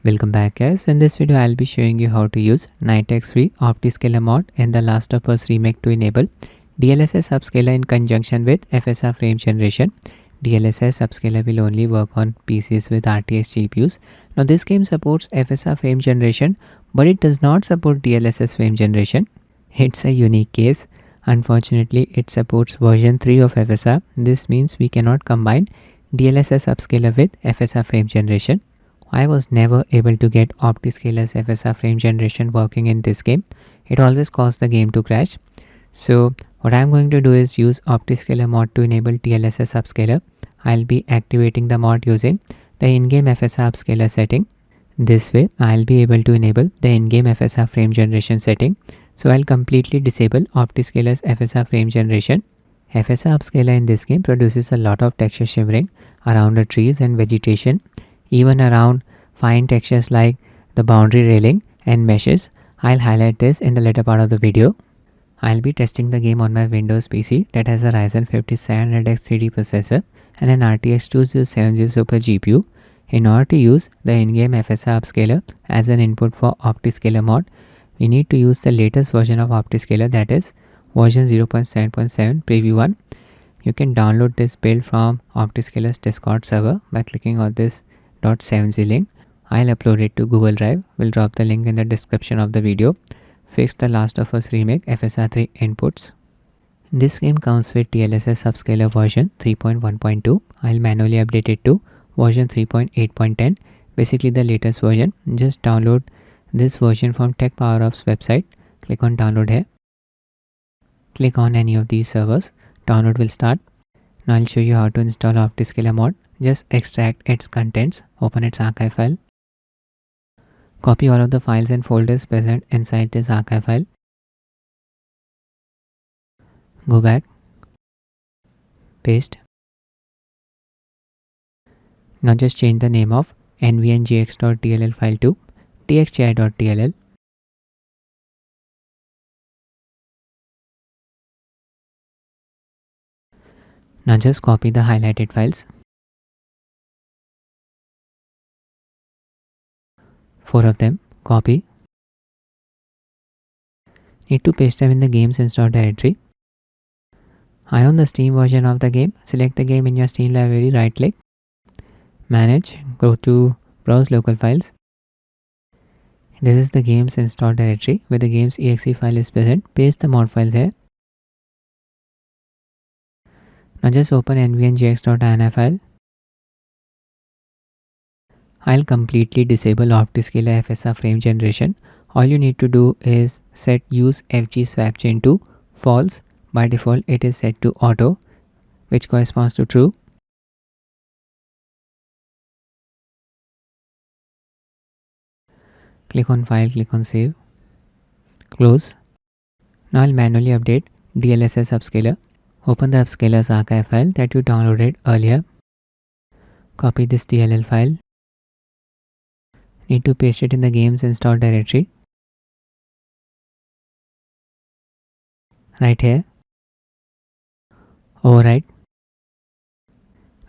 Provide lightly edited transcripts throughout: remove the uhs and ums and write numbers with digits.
Welcome back guys. In this video I'll be showing you how to use 9x3 Optiscaler mod in the Last of Us Remake to enable DLSS Upscaler in conjunction with FSR frame generation. DLSS Upscaler will only work on PCs with RTX GPUs. Now this game supports FSR frame generation but it does not support DLSS frame generation. It's a unique case. Unfortunately it supports version 3 of FSR. This means we cannot combine DLSS Upscaler with FSR frame generation. I was never able to get Optiscaler's FSR frame generation working in this game. It always caused the game to crash. So what I'm going to do is use Optiscaler mod to enable DLSS Upscaler. I'll be activating the mod using the in-game FSR Upscaler setting. This way I'll be able to enable the in-game FSR frame generation setting. So I'll completely disable Optiscaler's FSR frame generation. FSR Upscaler in this game produces a lot of texture shimmering around the trees and vegetation, even around fine textures like the boundary railing and meshes. I'll highlight this in the later part of the video. I'll be testing the game on my Windows PC that has a Ryzen 5700X 3D processor and an RTX 2070 Super GPU. In order to use the in-game FSR Upscaler as an input for Optiscaler mod, we need to use the latest version of Optiscaler, that is version 0.7.7 preview 1. You can download this build from Optiscaler's Discord server by clicking on this .7z link. I'll upload it to Google Drive. We'll drop the link in the description of the video. Fix the Last of Us Remake FSR 3 inputs. This game comes with DLSS Upscaler version 3.1.2. I'll manually update it to version 3.8.10, basically the latest version. Just download this version from Tech Power Up's website. Click on download here. Click on any of these servers. Download will start. Now I'll show you how to install Optiscaler mod. Just extract its contents, open its archive file. Copy all of the files and folders present inside this archive file. Go back. Paste. Now just change the name of nvngx.dll file to txti.dll. Now just copy the highlighted files. 4 of them, copy. Need to paste them in the game's install directory. I own the Steam version of the game. Select the game in your Steam library, right click, manage, go to browse local files. This is the game's install directory where the game's exe file is present. Paste the mod files here. Now just open nvngx.ini file. I'll completely disable Optiscaler FSR frame generation. All you need to do is set use FG swap chain to false. By default it is set to auto, which corresponds to true. Click on file, click on save, close. Now I'll manually update DLSS Upscaler. Open the Upscaler's archive file that you downloaded earlier. Copy this DLL file. Need to paste it in the game's install directory. Right here. Overwrite.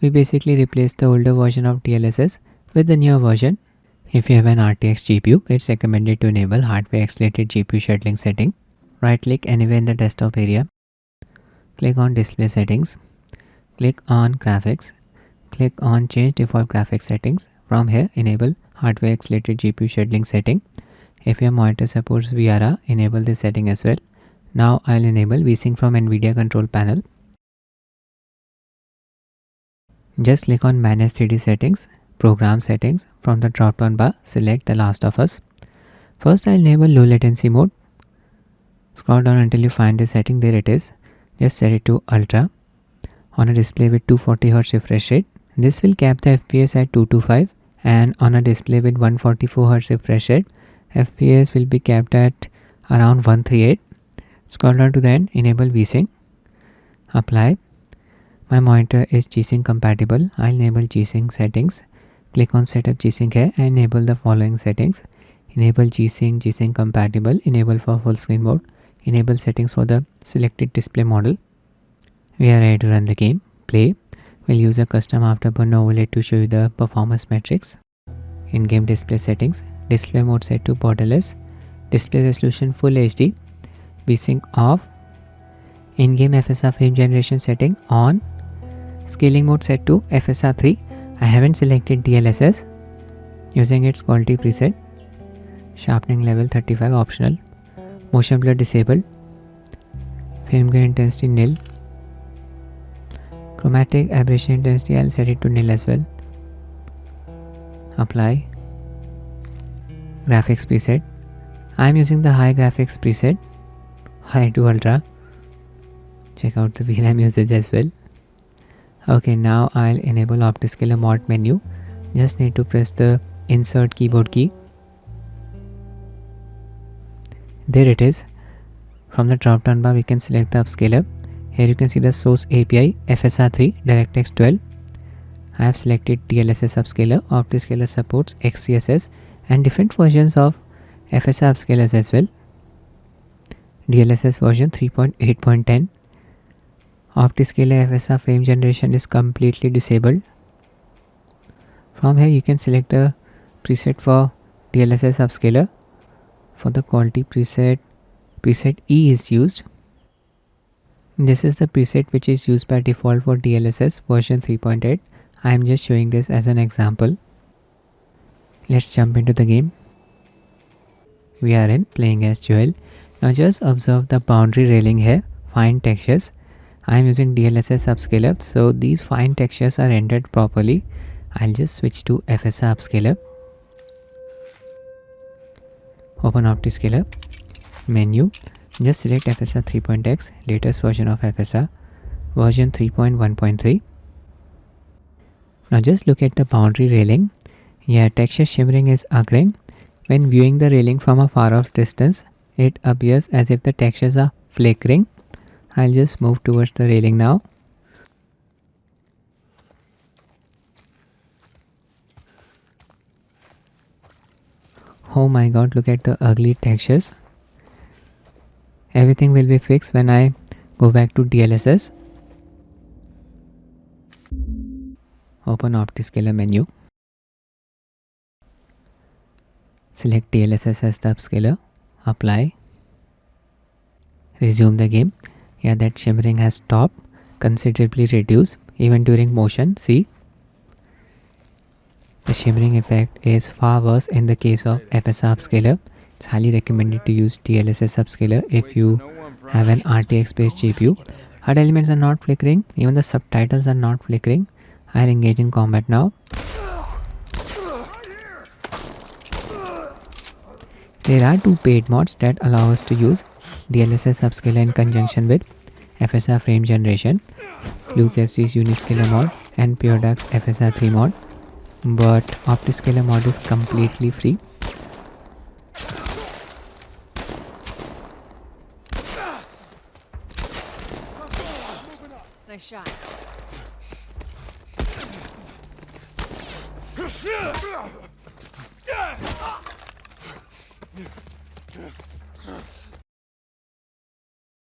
We basically replaced the older version of DLSS with the newer version. If you have an RTX GPU, it's recommended to enable hardware accelerated GPU scheduling setting. Right click anywhere in the desktop area. Click on display settings. Click on graphics. Click on change default graphics settings. From here, enable hardware accelerated GPU scheduling setting. If your monitor supports VRR, enable this setting as well. Now I'll enable VSYNC from Nvidia control panel. Just click on manage 3D settings, program settings. From the drop down bar, select the Last of Us. First I'll enable low latency mode. Scroll down until you find the setting. There it is. Just set it to ultra on a display with 240Hz refresh rate. This will cap the FPS at 225, and on a display with 144Hz refresh rate, FPS will be capped at around 138. Scroll down to the end, enable VSync. Apply. My monitor is G-Sync compatible. I'll enable G-Sync settings. Click on setup G-Sync here and enable the following settings. Enable G-Sync, G-Sync compatible, enable for full screen mode, enable settings for the selected display model. We are ready to run the game. Play. We'll use a custom afterburner overlay to show you the performance metrics. In-game display settings, display mode set to borderless, display resolution full HD, VSYNC off, in-game FSR frame generation setting on, scaling mode set to FSR 3. I haven't selected DLSS, using its quality preset, sharpening level 35 optional, motion blur disabled, frame grain intensity nil, chromatic aberration intensity I'll set it to nil as well. Apply. Graphics preset, I'm using the high graphics preset, high to ultra. Check out the VRAM usage as well. Okay, now I'll enable Optiscaler mod menu. Just need to press the insert keyboard key. There it is. From the drop down bar we can select the upscaler. Here you can see the source API FSR 3 DirectX 12. I have selected DLSS Upscaler. Optiscaler supports XCSS and different versions of FSR Upscalers as well. DLSS version 3.8.10. Optiscaler FSR frame generation is completely disabled. From here you can select the preset for DLSS Upscaler. For the quality preset E is used. This is the preset which is used by default for DLSS version 3.8. I am just showing this as an example. Let's jump into the game. We are in playing as Joel. Now just observe the boundary railing here, fine textures. I am using DLSS Upscaler, so these fine textures are rendered properly. I'll just switch to FSR Upscaler. Open Optiscaler menu. Just select FSR 3.x, latest version of FSR, version 3.1.3. Now just look at the boundary railing. Yeah, texture shimmering is occurring. When viewing the railing from a far off distance, it appears as if the textures are flickering. I'll just move towards the railing now. Oh my god, look at the ugly textures. Everything will be fixed when I go back to DLSS. Open Optiscaler menu. Select DLSS as the upscaler. Apply. Resume the game. Yeah, that shimmering has stopped, considerably reduced even during motion. See? The shimmering effect is far worse in the case of FSR Upscaler. It's highly recommended to use DLSS Upscaler if you have an RTX based GPU. HUD elements are not flickering, even the subtitles are not flickering. I'll engage in combat now. There are two paid mods that allow us to use DLSS Upscaler in conjunction with FSR frame generation, Luke FC's Uniscaler mod and PureDuck's FSR 3 mod, but Optiscaler mod is completely free. Nice shot.